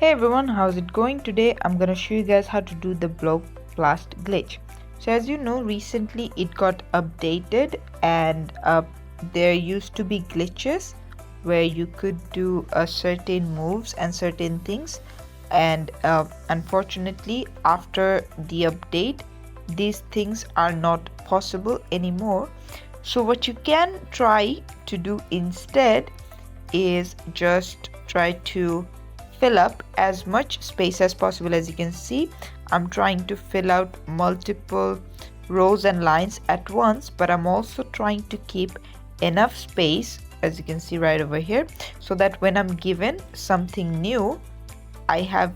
Hey everyone, how's it going? Today I'm gonna show you guys how to do the block blast glitch. So as you know, recently it got updated and there used to be glitches where you could do certain moves and certain things, and unfortunately after the update these things are not possible anymore. So what you can try to do instead is just try to fill up as much space as possible. As you can see, I'm trying to fill out multiple rows and lines at once, but I'm also trying to keep enough space, as you can see right over here, so that when I'm given something new, I have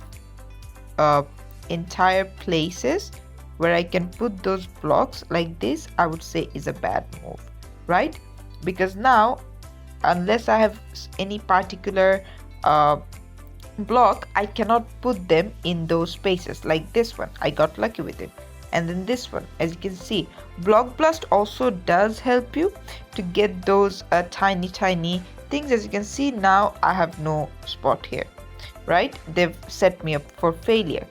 entire places where I can put those blocks. Like this, I would say is a bad move, right? Because now, unless I have any particular block, I cannot put them in those spaces. Like this one, I got lucky with it. And then this one, as you can see, block blast also does help you to get those tiny things. As you can see, now I have no spot here, right? They've set me up for failure.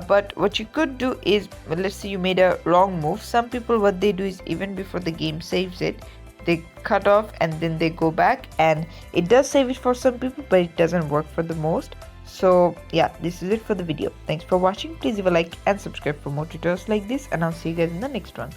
But what you could do is, well, let's say you made a wrong move. Some people, what they do is, even before the game saves it, they cut off and then they go back, and it does save it for some people, but it doesn't work for the most. So yeah, this is it for the video. Thanks for watching. Please leave a like and subscribe for more tutorials like this, and I'll see you guys in the next one.